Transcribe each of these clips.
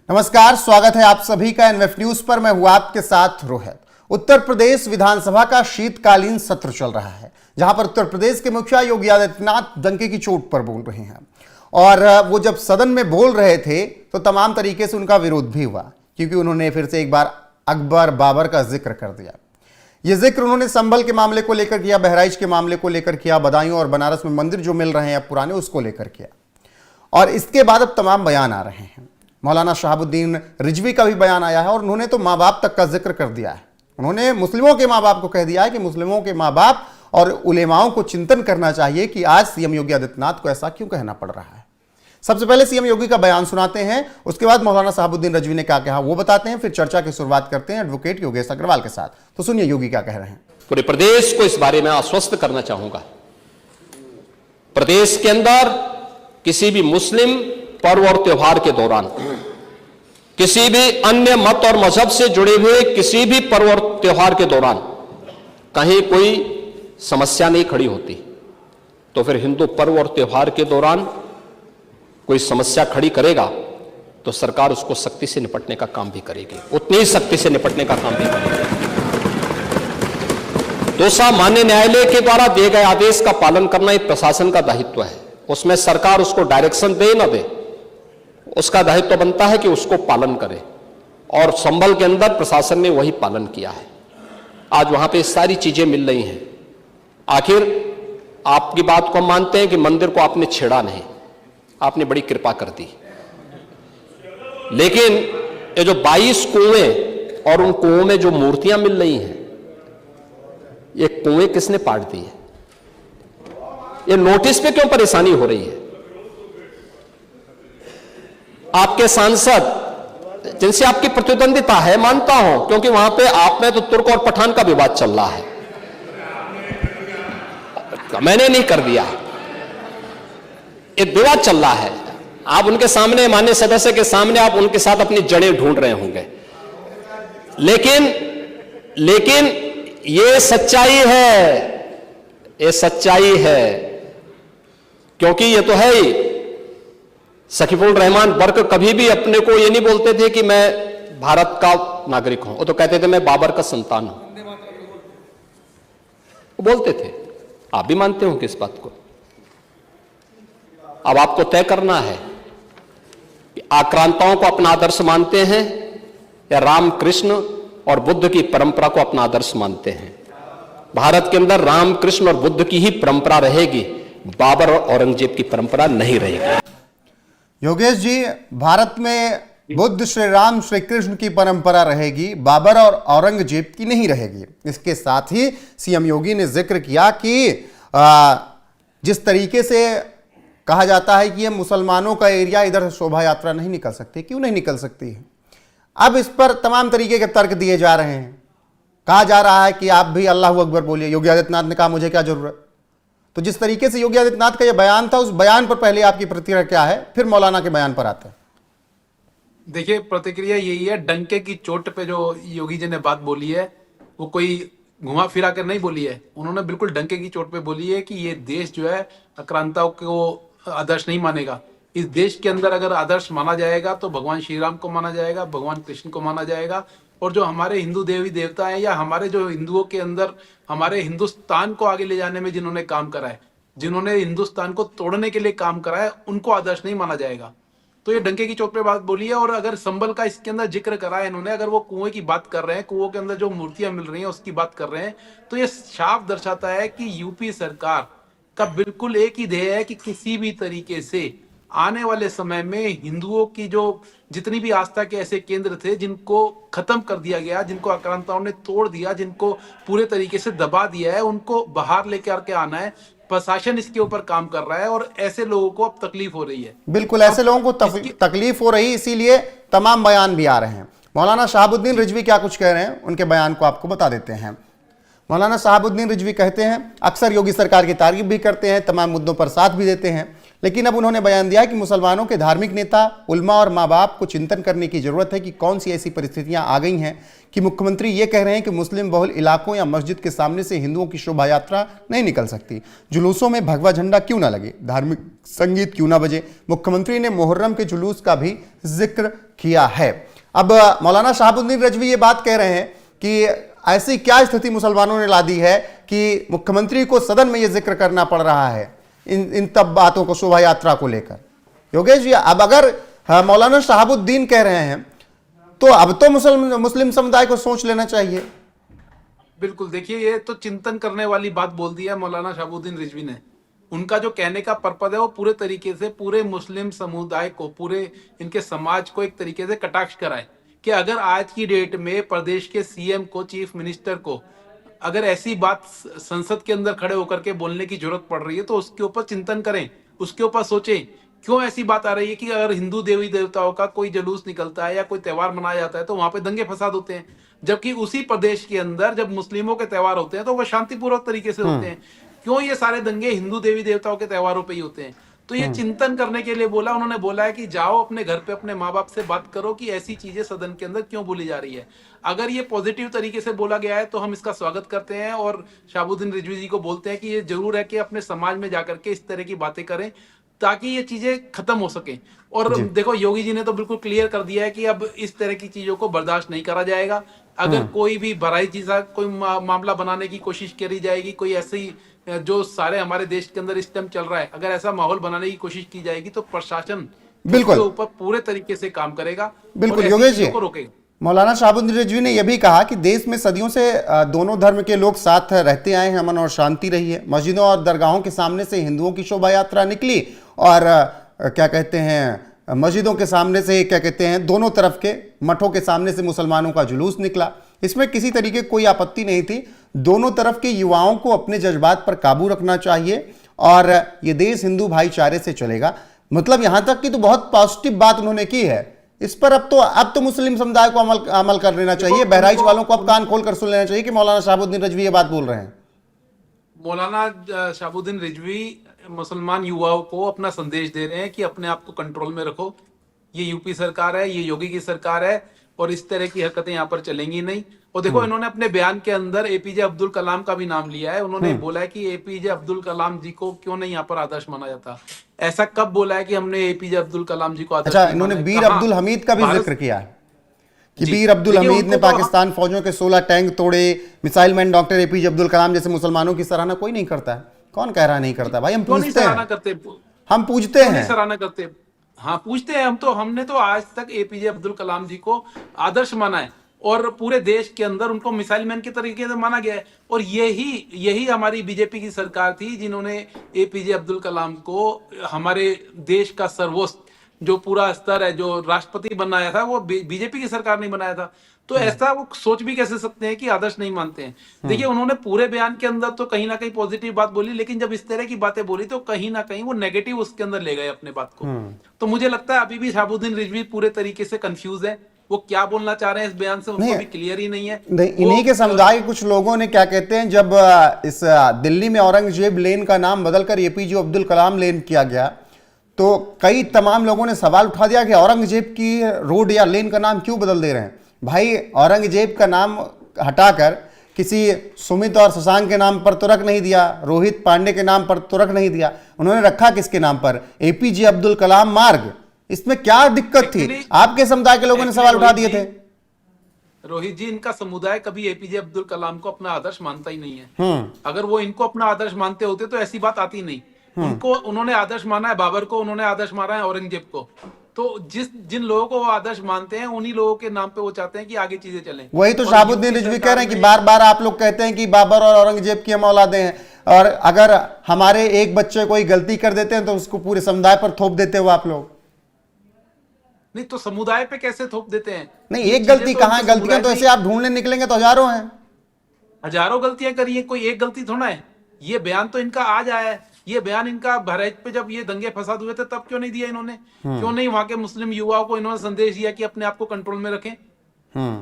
नमस्कार, स्वागत है आप सभी का एनएफ न्यूज पर। मैं हूं आपके साथ रोहित। उत्तर प्रदेश विधानसभा का शीतकालीन सत्र चल रहा है, जहां पर उत्तर प्रदेश के मुखिया योगी आदित्यनाथ डंके की चोट पर बोल रहे हैं। और वो जब सदन में बोल रहे थे तो तमाम तरीके से उनका विरोध भी हुआ, क्योंकि उन्होंने फिर से एक बार अकबर बाबर का जिक्र कर दिया। ये जिक्र उन्होंने संभल के मामले को लेकर किया, बहराइच के मामले को लेकर किया, बदायूं और बनारस में मंदिर जो मिल रहे हैं पुराने, उसको लेकर किया। और इसके बाद अब तमाम बयान आ रहे हैं। मौलाना शहाबुद्दीन रिजवी का भी बयान आया है और उन्होंने तो माँ बाप तक का जिक्र कर दिया है। उन्होंने मुस्लिमों के माँ बाप को कह दिया है कि मुस्लिमों के माँ बाप और उलेमाओं को चिंतन करना चाहिए कि आज सीएम योगी आदित्यनाथ को ऐसा क्यों कहना पड़ रहा है। सबसे पहले सीएम योगी का बयान सुनाते हैं, उसके बाद मौलाना शहाबुद्दीन रिजवी ने क्या कहा वो बताते हैं, फिर चर्चा की शुरुआत करते हैं एडवोकेट योगेश अग्रवाल के साथ। तो सुनिए योगी क्या कह रहे हैं। पूरे प्रदेश को इस बारे में आश्वस्त करना चाहूंगा, प्रदेश के अंदर किसी भी मुस्लिम पर्व और त्योहार के दौरान, किसी भी अन्य मत और मजहब से जुड़े हुए किसी भी पर्व और त्योहार के दौरान कहीं कोई समस्या नहीं खड़ी होती, तो फिर हिंदू पर्व और त्योहार के दौरान कोई समस्या खड़ी करेगा तो सरकार उसको सख्ती से निपटने का काम भी करेगी, उतनी ही सख्ती से निपटने का काम भी करेगी। तो सामान्य न्यायालय के द्वारा दिए गए आदेश का पालन करना एक प्रशासन का दायित्व है। उसमें सरकार उसको डायरेक्शन दे ना दे, उसका दायित्व बनता है कि उसको पालन करे, और संभल के अंदर प्रशासन ने वही पालन किया है। आज वहां पे सारी चीजें मिल रही हैं। आखिर आपकी बात को मानते हैं कि मंदिर को आपने छेड़ा नहीं, आपने बड़ी कृपा कर दी, लेकिन ये जो 22 कुएं और उन कुओं में जो मूर्तियां मिल रही हैं, ये कुएं किसने पाट दी है? ये नोटिस पे क्यों परेशानी हो रही है? आपके सांसद जिनसे आपकी प्रतिद्वंदिता है, मानता हूं, क्योंकि वहां पे आप में तो तुर्क और पठान का विवाद चल रहा है, मैंने नहीं कर दिया, एक विवाद चल रहा है। आप उनके सामने, माननीय सदस्य के सामने, आप उनके साथ अपनी जड़ें ढूंढ रहे होंगे, लेकिन ये सच्चाई है, ये सच्चाई है, क्योंकि ये तो है ही। सकीफुल रहमान बर्क कभी भी अपने को ये नहीं बोलते थे कि मैं भारत का नागरिक हूं, वो तो कहते थे मैं बाबर का संतान हूं, वो बोलते थे। आप भी मानते हो किस बात को? अब आपको तय करना है कि आक्रांताओं को अपना आदर्श मानते हैं या राम कृष्ण और बुद्ध की परंपरा को अपना आदर्श मानते हैं। भारत के अंदर राम कृष्ण और बुद्ध की ही परंपरा रहेगी, बाबर और औरंगजेब की परंपरा नहीं रहेगी। योगेश जी, भारत में बुद्ध, श्री राम, श्री कृष्ण की परंपरा रहेगी, बाबर और औरंगजेब की नहीं रहेगी। इसके साथ ही सीएम योगी ने जिक्र किया कि जिस तरीके से कहा जाता है कि ये मुसलमानों का एरिया, इधर शोभा यात्रा नहीं निकल सकती, क्यों नहीं निकल सकती है? अब इस पर तमाम तरीके के तर्क दिए जा रहे हैं। कहा जा रहा है कि आप भी अल्लाहू अकबर बोलिए। योगी आदित्यनाथ ने कहा मुझे क्या जरूरत। तो जिस तरीके से योगी आदित्यनाथ का यह बयान था, उस बयान पर पहले आपकी प्रतिक्रिया क्या है, फिर मौलाना के बयान पर आते हैं। देखिए, प्रतिक्रिया यही है, डंके की चोट पे जो योगी जी ने बात बोली है वो कोई घुमा फिरा कर नहीं बोली है। उन्होंने बिल्कुल डंके की चोट पे बोली है कि ये देश जो है आक्रांताओं को आदर्श नहीं मानेगा। इस देश के अंदर अगर आदर्श माना जाएगा तो भगवान श्री राम को माना जाएगा, भगवान कृष्ण को माना जाएगा, और जो हमारे हिंदू देवी देवता हैं या हमारे जो हिंदुओं के अंदर हमारे हिंदुस्तान को आगे ले जाने में जिन्होंने काम करा है, जिन्होंने हिंदुस्तान को तोड़ने के लिए काम करा है, उनको आदर्श नहीं माना जाएगा। तो ये डंके की चोट पे बात बोली है। और अगर संभल का इसके अंदर जिक्र करा है इन्होंने, अगर वो कुएं की बात कर रहे हैं, कुओं के अंदर जो मूर्तियां मिल रही हैं उसकी बात कर रहे हैं, तो ये साफ दर्शाता है कि यूपी सरकार का बिल्कुल एक ही ध्येय है कि किसी भी तरीके से आने वाले समय में हिंदुओं की जो जितनी भी आस्था के ऐसे केंद्र थे जिनको खत्म कर दिया गया, जिनको आक्रांताओं ने तोड़ दिया, जिनको पूरे तरीके से दबा दिया है, उनको बाहर लेकर के आना है। प्रशासन इसके ऊपर काम कर रहा है और ऐसे लोगों को अब तकलीफ हो रही है। बिल्कुल, ऐसे लोगों को तकलीफ हो रही, इसीलिए तमाम बयान भी आ रहे हैं। मौलाना शहाबुद्दीन रिजवी क्या कुछ कह रहे हैं, उनके बयान को आपको बता देते हैं। मौलाना शहाबुद्दीन रिजवी कहते हैं, अक्सर योगी सरकार की तारीफ भी करते हैं, तमाम मुद्दों पर साथ भी देते हैं, लेकिन अब उन्होंने बयान दिया कि मुसलमानों के धार्मिक नेता, उल्मा और माँ बाप को चिंतन करने की जरूरत है कि कौन सी ऐसी परिस्थितियां आ गई हैं कि मुख्यमंत्री ये कह रहे हैं कि मुस्लिम बहुल इलाकों या मस्जिद के सामने से हिंदुओं की शोभा यात्रा नहीं निकल सकती, जुलूसों में भगवा झंडा क्यों ना लगे, धार्मिक संगीत क्यों ना बजे। मुख्यमंत्री ने मुहर्रम के जुलूस का भी जिक्र किया है। अब मौलाना शहाबुद्दीन रिजवी ये बात कह रहे हैं कि ऐसी क्या स्थिति मुसलमानों ने ला दी है कि मुख्यमंत्री को सदन में यह जिक्र करना पड़ रहा है इन तब बातों को, शोभा यात्रा को लेकर। योगेश जी, अब अगर मौलाना शहाबुद्दीन कह रहे हैं तो अब तो मुस्लिम समुदाय को सोच लेना चाहिए। बिल्कुल, देखिए ये तो चिंतन करने वाली बात बोल दी है मौलाना शहाबुद्दीन रिजवी ने। उनका जो कहने का पर्पज है वो पूरे तरीके से पूरे मुस्लिम समुदाय को, पूरे इनके समाज को एक तरीके से कटाक्ष कराए कि अगर आज की डेट में प्रदेश के सीएम को, चीफ मिनिस्टर को अगर ऐसी बात संसद के अंदर खड़े होकर के बोलने की जरूरत पड़ रही है तो उसके ऊपर चिंतन करें, उसके ऊपर सोचें क्यों ऐसी बात आ रही है कि अगर हिंदू देवी देवताओं का कोई जुलूस निकलता है या कोई त्योहार मनाया जाता है तो वहां पे दंगे फसाद होते हैं, जबकि उसी प्रदेश के अंदर जब मुस्लिमों के त्योहार होते हैं तो वह शांतिपूर्वक तरीके से होते हैं। क्यों ये सारे दंगे हिंदू देवी देवताओं के त्योहारों पे ही होते हैं? तो ये चिंतन करने के लिए बोला। उन्होंने बोला है कि जाओ अपने घर पे अपने माँ बाप से बात करो कि ऐसी चीजें सदन के अंदर क्यों बोली जा रही है। अगर ये पॉजिटिव तरीके से बोला गया है तो हम इसका स्वागत करते हैं और शहाबुद्दीन रिजवी जी को बोलते हैं कि ये जरूर है कि अपने समाज में जाकर के इस तरह की बातें करें ताकि ये चीजें खत्म हो सके। और देखो, योगी जी ने तो बिल्कुल क्लियर कर दिया है कि अब इस तरह की चीजों को बर्दाश्त नहीं करा जाएगा। अगर कोई भी भराई चीजा कोई मामला बनाने की कोशिश करी जाएगी, कोई ऐसी जो सारे हमारे देश के अंदर इस टाइम चल रहा है, अगर ऐसा माहौल बनाने की कोशिश की जाएगी तो प्रशासन बिल्कुल उसके ऊपर पूरे तरीके से काम करेगा। बिल्कुल योगेश जी, रोकेगा। मौलाना शहाबुद्दीन रिजवी ने यह भी कहा कि देश में सदियों से दोनों धर्म के लोग साथ रहते आए हैं, अमन और शांति रही है। मस्जिदों और दरगाहों के सामने से हिंदुओं की शोभा यात्रा निकली और क्या कहते हैं, मस्जिदों के सामने से, क्या कहते हैं, दोनों तरफ के मठों के सामने से मुसलमानों का जुलूस निकला। इसमें किसी तरीके कोई आपत्ति नहीं थी। दोनों तरफ के युवाओं को अपने जज्बात पर काबू रखना चाहिए और ये देश हिंदू भाईचारे से चलेगा। मतलब यहां तक कि तो बहुत पॉजिटिव बात उन्होंने की है। इस पर अब तो मुस्लिम समुदाय को अमल कर लेना चाहिए। बहराइच वालों को अब कान खोल कर सुन लेना चाहिए कि मौलाना शहाबुद्दीन रिजवी ये बात बोल रहे हैं। मौलाना शहाबुद्दीन रिजवी मुसलमान युवाओं को अपना संदेश दे रहे हैं कि अपने आप को कंट्रोल में रखो। ये यूपी सरकार है, ये योगी की सरकार है और इस तरह की हरकतें यहाँ पर चलेंगी नहीं। और देखो, इन्होंने अपने बयान के अंदर एपीजे अब्दुल कलाम का भी नाम लिया है। उन्होंने बोला है कि एपीजे अब्दुल कलाम जी को क्यों नहीं यहाँ पर आदर्श माना जाता। ऐसा कब बोला है कि हमने एपीजे अब्दुल कलाम जी को आदर्श? अच्छा, इन्होंने बीर अब्दुल हमीद का भी जिक्र किया है कि बीर अब्दुल हमीद ने पाकिस्तान फौजों के 16 टैंक तोड़े। Missile man doctor A P J Abdul Kalam जैसे मुसलमानों की सराहना कोई नहीं करता है। कौन कह रहा नहीं करता? भाई हम पूछते हैं, हम पूछते हैं, सराहना करते। हाँ, पूछते हैं हम तो। हमने तो आज तक एपीजे अब्दुल कलाम जी को आदर्श माना है और पूरे देश के अंदर उनको मिसाइल मैन के तरीके से माना गया है। और यही हमारी बीजेपी की सरकार थी जिन्होंने एपीजे अब्दुल कलाम को हमारे देश का सर्वोच्च जो पूरा स्तर है, जो राष्ट्रपति बनाया था, वो बीजेपी की सरकार नहीं बनाया था। तो ऐसा वो सोच भी कैसे सकते हैं कि आदर्श नहीं मानते हैं? देखिए, उन्होंने पूरे बयान के अंदर तो कहीं ना कहीं पॉजिटिव बात बोली, लेकिन जब इस तरह की बातें बोली तो कहीं ना कहीं वो नेगेटिव उसके अंदर ले गए अपने बात को। तो मुझे लगता है अभी भी शहाबुद्दीन रिजवी पूरे तरीके से कंफ्यूज है। वो क्या बोलना चाह रहे हैं इस बयान से उनको भी क्लियर ही नहीं है। इन्हीं के समुदाय के कुछ लोगों ने, क्या कहते हैं, जब इस दिल्ली में औरंगजेब लेन का नाम बदलकर एपीजे अब्दुल कलाम लेन किया गया तो कई तमाम लोगों ने सवाल उठा दिया कि औरंगजेब की रोड या लेन का नाम क्यों बदल दे रहे हैं। भाई, औरंगजेब का नाम हटाकर किसी सुमित और शशांक के नाम पर तो रख नहीं दिया, रोहित पांडे के नाम पर तो रख नहीं दिया। उन्होंने रखा किसके नाम पर? एपीजे अब्दुल कलाम मार्ग। इसमें क्या दिक्कत थी? आपके समुदाय के लोगों ने सवाल उठा दिए थे। रोहित जी, इनका समुदाय कभी एपीजे अब्दुल कलाम को अपना आदर्श मानता ही नहीं है। अगर वो इनको अपना आदर्श मानते होते तो ऐसी बात आती नहीं। उन्होंने आदर्श माना है बाबर को, उन्होंने आदर्श माना है औरंगजेब को। तो जिन लोगों को वो आदर्श मानते हैं उन्हीं लोगों के नाम पे वो चाहते हैं कि आगे चीजें चलें। वही तो शहाबुद्दीन रिजवी कह रहे हैं कि बार बार आप लोग कहते हैं कि बाबर और औरंगजेब की हम औलादे हैं, और अगर हमारे एक बच्चे कोई गलती कर देते हैं तो उसको पूरे समुदाय पर थोप देते हो आप लोग। नहीं तो समुदाय पे कैसे थोप देते हैं? नहीं, एक गलती कहां? गलतियां तो ऐसे आप ढूंढने निकलेंगे तो हजारों हैं। हजारों गलतियां करी है, कोई एक गलती थोड़ा है। ये बयान तो इनका आज आया है। ये बयान इनका बहराइच पे जब ये दंगे फसाद हुए थे तब क्यों नहीं दिया इन्होंने? क्यों नहीं वहां के मुस्लिम युवाओं को इन्होंने संदेश दिया कि अपने आप को कंट्रोल में रखें?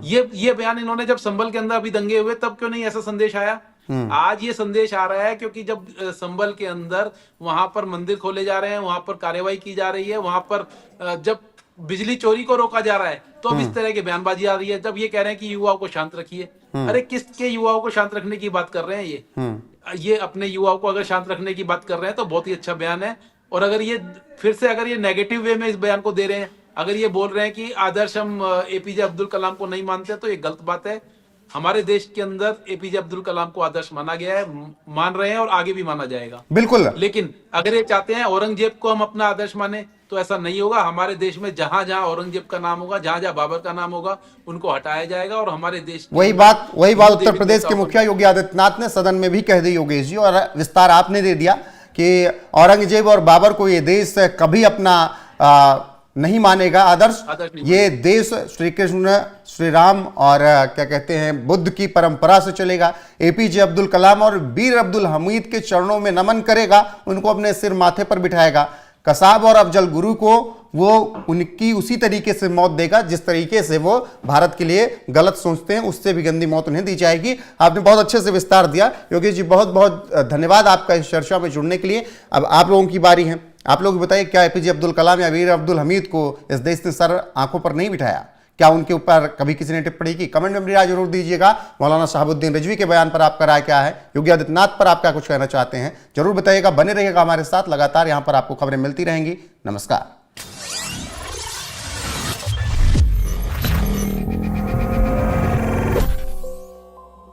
ये बयान इन्होंने जब संभल के अंदर अभी दंगे हुए तब क्यों नहीं ऐसा संदेश आया? आज ये संदेश आ रहा है क्योंकि जब संभल के अंदर वहां पर मंदिर खोले जा रहे हैं, वहां पर कार्रवाई की जा रही है, वहां पर जब बिजली चोरी को रोका जा रहा है, तो अब इस तरह की बयानबाजी आ रही है। जब ये कह रहे हैं कि युवाओं को शांत रखिए, अरे किसके युवाओं को शांत रखने की बात कर रहे हैं? ये अपने युवाओं को अगर शांत रखने की बात कर रहे हैं तो बहुत ही अच्छा बयान है। और अगर ये फिर से अगर ये नेगेटिव वे में इस बयान को दे रहे हैं, अगर ये बोल रहे हैं कि आदर्श हम एपीजे अब्दुल कलाम को नहीं मानते, तो ये गलत बात है। हमारे देश के अंदर एपीजे अब्दुल कलाम को आदर्श माना गया है, मान रहे हैं और आगे भी माना जाएगा। बिल्कुल। लेकिन अगर ये चाहते हैं औरंगजेब को हम अपना आदर्श माने, तो ऐसा नहीं होगा। हमारे देश में जहां जहां औरंगजेब का नाम होगा, जहां जहां बाबर का नाम होगा, उनको हटाया जाएगा। और हमारे देश वही बात उत्तर प्रदेश के मुखिया योगी आदित्यनाथ ने सदन में भी कह दी योगेश जी, और विस्तार आपने दे दिया कि औरंगजेब और बाबर को ये देश कभी अपना नहीं मानेगा आदर्श। ये देश श्री कृष्ण, श्री राम और क्या कहते हैं बुद्ध की परंपरा से चलेगा। एपीजे अब्दुल कलाम और वीर अब्दुल हमीद के चरणों में नमन करेगा, उनको अपने सिर माथे पर बिठाएगा। कसाब और अफजल गुरु को वो उनकी उसी तरीके से मौत देगा जिस तरीके से वो भारत के लिए गलत सोचते हैं, उससे भी गंदी मौत उन्हें दी जाएगी। आपने बहुत अच्छे से विस्तार दिया योगेश जी, बहुत बहुत धन्यवाद आपका इस चर्चा में जुड़ने के लिए। अब आप लोगों की बारी है, आप लोग बताइए, क्या एपीजे अब्दुल कलाम या वीर अब्दुल हमीद को इस देश ने सर आंखों पर नहीं बिठाया? क्या उनके ऊपर कभी किसी ने टिप्पणी की? कमेंट में मेरी राय जरूर दीजिएगा। मौलाना शहाबुद्दीन रिजवी के बयान पर आपका राय क्या है? योगी आदित्यनाथ पर आप क्या कुछ कहना चाहते हैं? जरूर बताइएगा। बने रहिएगा हमारे साथ, लगातार यहां पर आपको खबरें मिलती रहेंगी। नमस्कार।